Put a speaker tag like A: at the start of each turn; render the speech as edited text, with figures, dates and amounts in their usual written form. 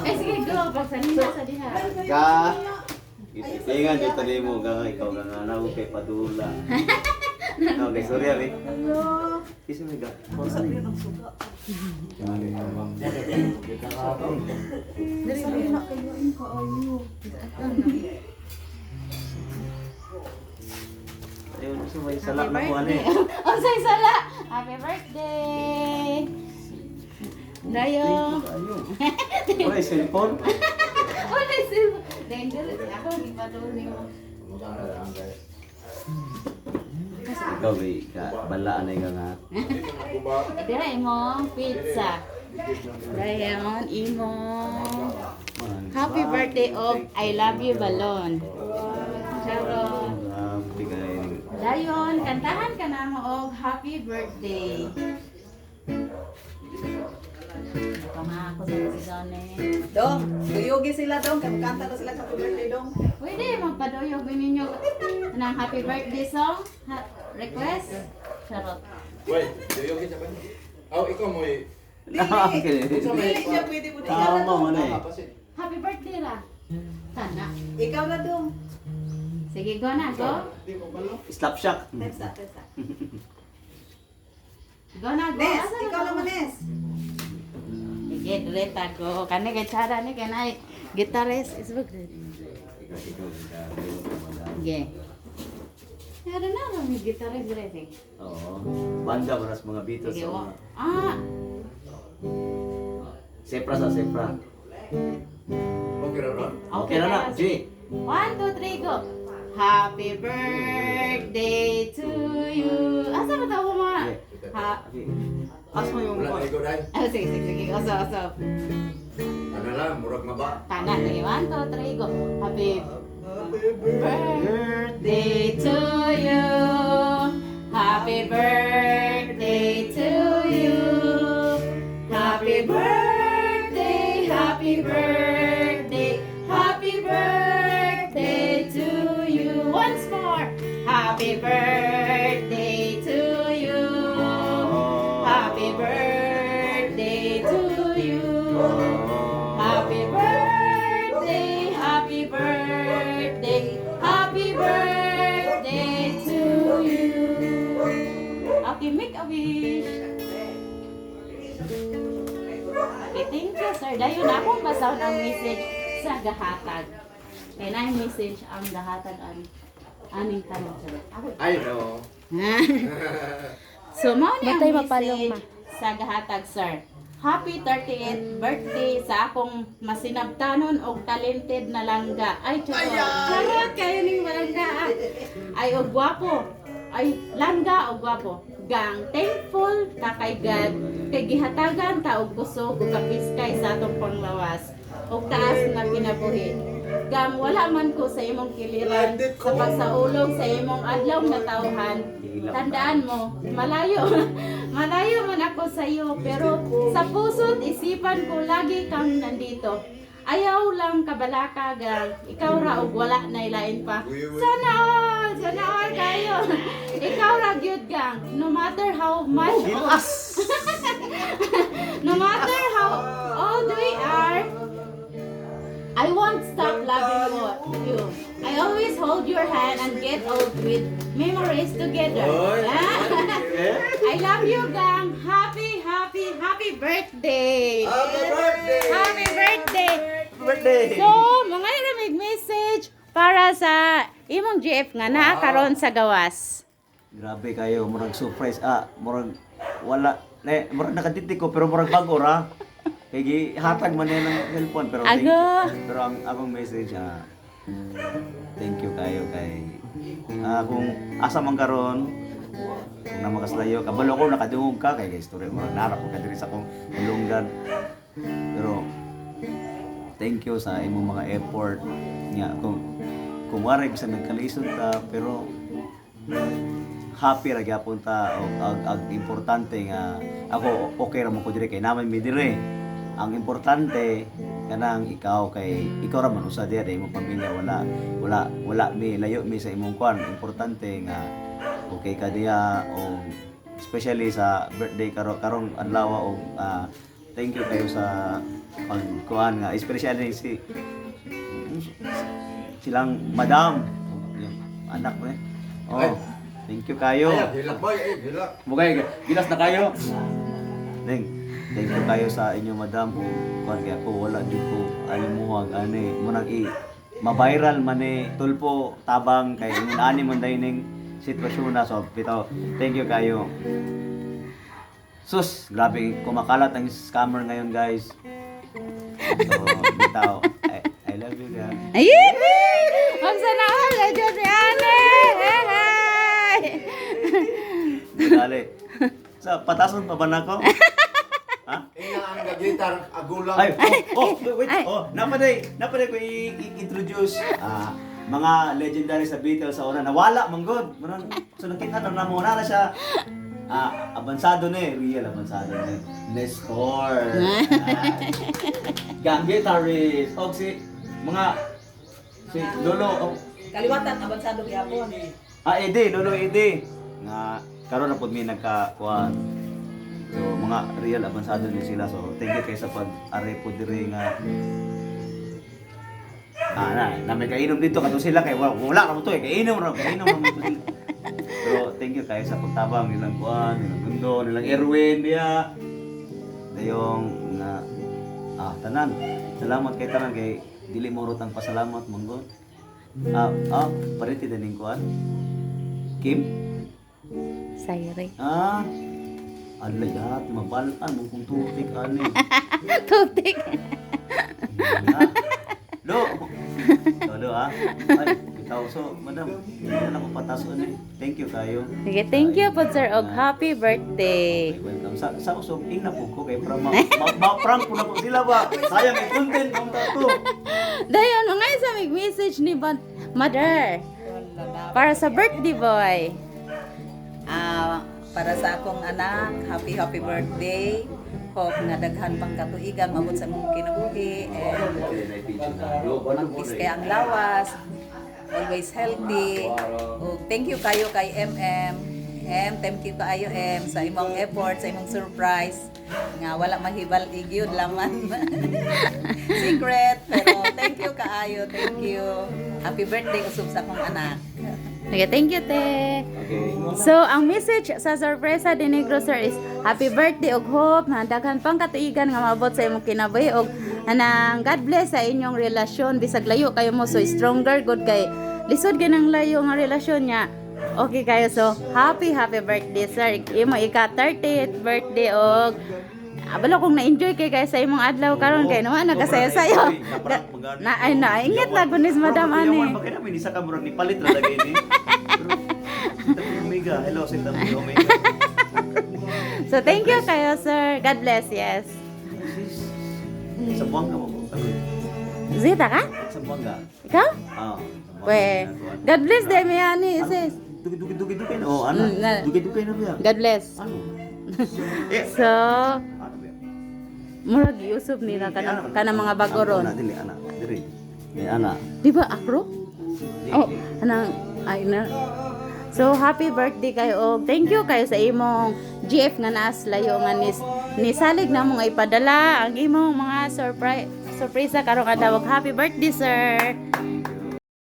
A: Eh, sige, go. Pagsanina sa diha.
B: Ka. Ingat dito ni mo ka ikaw ka nga na kay padula. Okay, sorry abi.
C: Hello.
B: Kasi may ga.
C: Sabi ng suga.
A: Dali
C: Sabi na kayo ang kaayo.
B: Ayun, so may sala na ko ani.
A: Oh, say sala. Happy birthday. Dayo.
B: Wala cellphone.
A: Wala sil. Dangerous. Ako gipaduli mo.
B: Ikaw may ka balaan ay nga.
A: Dira imong pizza. Dayon imong happy birthday of I love you balloon. Charo.
B: Bigay.
A: Dayon, kantahan ka na mo og happy birthday. Pamako sa si Johnny.
C: Dong, duyugi sila dong. Kanta na sila sa birthday dong.
A: Pwede magpaduyog ninyo ng happy birthday song. Request. Charot.
D: Wait, yoyogi siya ba? Oh, ikaw mo eh.
B: Okay.
C: Dili siya pwede mo. Ikaw na
B: Tama
C: dong.
B: mo na eh.
A: Happy birthday ra. Sana.
C: Ikaw na dong.
A: Sige, go na, go.
B: Slap shock.
C: Testa, testa.
A: Go na, go.
C: Nes,
A: Asa na
C: ikaw
A: to?
C: naman Nes.
A: Sige, direta ko. Kani kay Chara ni kanay guitarist is book. Sige. Pero na may guitarist dire.
B: Oo. Banda maras mga Beatles.
A: Sige,
B: sa
A: wa.
B: mga- Sepra sa Sepra.
D: Okay na ron?
B: Okay na na, G.
A: 1, 2, 3, go. Happy birthday to you. Asa ba tawo mga? Ha.
B: As mo yung
D: Wala na ikaw dahil.
A: Ah, sige, sige, sige. Oso.
D: Ano lang, murag nga ba?
A: Kana, sige. 1, 2, 3, go. Happy birthday to you. Happy birthday to you. Happy birthday, happy birthday, happy birthday to you. Once more. Happy birthday to you. Happy birthday to you. Happy birthday, happy birthday, happy birthday to you. Okay, make a wish. Okay, thank you, sir. Dayon akong basaw ng message sa gahatag. Kaya na yung message ang gahatag aning tanong, sir. Ako.
D: I know.
A: So, mo niya
E: Batay
A: ang
E: mapalong,
A: message sa gahatag, sir. Happy 38th birthday sa akong masinabtanon og talented na langga. Ay, charot kayo ning malangga. Ay, og gwapo. Ay, langga og gwapo. Gang, thankful ta kay God. Kay gihatagan ta og kusog ug kapiskay sa atong panglawas. Og taas na kinabuhi. Gang, wala man ko sa imong kiliran sa pagsaulog sa imong adlaw na tawhan. Tandaan mo, malayo, malayo man ako sa iyo, pero sa puso't isipan ko lagi kang nandito. Ayaw lang kabalaka gang, ikaw ra og wala na ilain pa. Sana all kayo. Ikaw ra gyud gang, no matter how much, no matter how old we are, I won't stop loving you. I always hold your hand and get old with memories together.
D: Oy.
A: I love you, gang. Happy birthday.
D: Happy birthday!
A: Happy birthday.
B: Birthday!
A: So, mga iramig message para sa imong GF nga karon sa gawas.
B: Grabe kayo, murag surprise. Murag wala. Murag nakatitik ko pero murag bago ra. Kaya hatag man yan ng cellphone pero thank you.
A: Ago.
B: Pero ang akong message thank you kayo kay kung asa man karon kung na makaslayo kabalo ko nakadungog ka kay istorya mo narap ko kadiri sa akong ulunggan pero thank you sa imong mga effort nga kung wari bisa nagkalisod ta pero happy ra gyapon ta og importante nga ako okay ra mo ko dire kay naman mi dire ang importante kanang ikaw ra man usa diha imong pamilya wala mi layo mi sa imong kwan importante nga okay ka diha o especially sa birthday karong adlaw og thank you kayo sa pagkuhan nga, especially silang madam, yung anak mo eh. Oh, thank you kayo.
D: Ayan, hilak boy, hilak.
B: Mugay, gilas na kayo. Thank you kayo sa inyo madam. Kuan kaya ko wala jud ko alimuhag ani munang ma-viral man ni tulpo tabang kay ani man dining sitwasyon na so bitaw. Thank you kayo. Sus, grabe kumakalat ang scammer ngayon guys. So, bitaw. I love you guys.
A: Ayun! Ang sana all na dyan si Ane!
B: Dali. Sa patason pa ba nako? Ha?
D: Ina ang gitar agulang.
B: Ay, wait. Oh, napaday ko i-introduce mga legendary sa Beatles sa una. Nawala man god. So nakita na mo na siya. Abansado ni, real abansado ni. Nestor. Gang guitarist. O si Lolo.
C: Kaliwatan, abansado gyapon.
B: Lolo Ede. Nga karon na pud mi nagkakuan. So, mga real abansado din sila. So, thank you kayo sa pag-are po dire nga na may kainom dito kato sila kay wala ka mo to eh kainom mo sila. Pero thank you kayo sa pagtabang nilang kuan, nilang mundo, nilang Erwin dia. Dayong na tanan. Salamat kay tanan kay dili mo rutang pasalamat monggo. Pariti din kuan. Kim?
A: Sayre.
B: Alayat, mabalaan mo kung tutik ani.
A: Tutik.
B: Lo. Lo Ay, bitaw so, madam. Hindi na ako patason eh. Thank you kayo.
A: Sige, thank you po sir og happy birthday.
B: Welcome. Sa usog ing na po ko kay prank prank po na po sila ba. Sayang may content mong tato.
A: Dayon, nga sa message ni Mother para sa birthday boy.
C: Para sa akong anak, happy birthday. Hope nga daghan pang katuigan mabot sa mong kinabuhi and magpis kay ang lawas. Always healthy. Thank you kayo kay thank you kayo sa imong effort, sa imong surprise. Nga wala mahibal igyud laman. Secret, pero thank you kaayo, thank you. Happy birthday usab sa akong anak.
A: Sige, thank you te. So, ang message sa sorpresa ni Negro sir is happy birthday og hope na daghan pang katuigan nga maabot sa imong kinabuhi og anang God bless sa inyong relasyon bisag layo kayo mo so stronger good kay lisod ganang layo nga relasyon niya. Okay kayo so happy birthday sir. Imo ika 30th birthday og abalo kung na-enjoy kay sa imong adlaw karon kay naman nagkasaya-sayo. Ingat na gunis madam ani.
B: Bakit namin isa ka murag ni palit ra lagi ni. Omega, hello sa Omega.
A: So thank you kayo sir. God bless. Yes.
B: Sa buwangga mo.
A: Zita ka?
B: Sa buwangga.
A: Ikaw?
B: Ah.
A: We, God bless them yani sis.
B: Dugi na. Oh, ana. Dugi na ba?
A: God bless.
B: Ano?
A: So,
B: Ano ba?
A: murag Yusuf nila kana mga bagoron.
B: Ana dili ana. Diri. Ni ana.
A: Di ba akro? Oh, anang ay na. So, happy birthday kayo. Thank you kayo sa imong GF nga naas layo nga ni salig na mo nga ipadala ang imong mga surprise karong adlaw. Happy birthday, sir.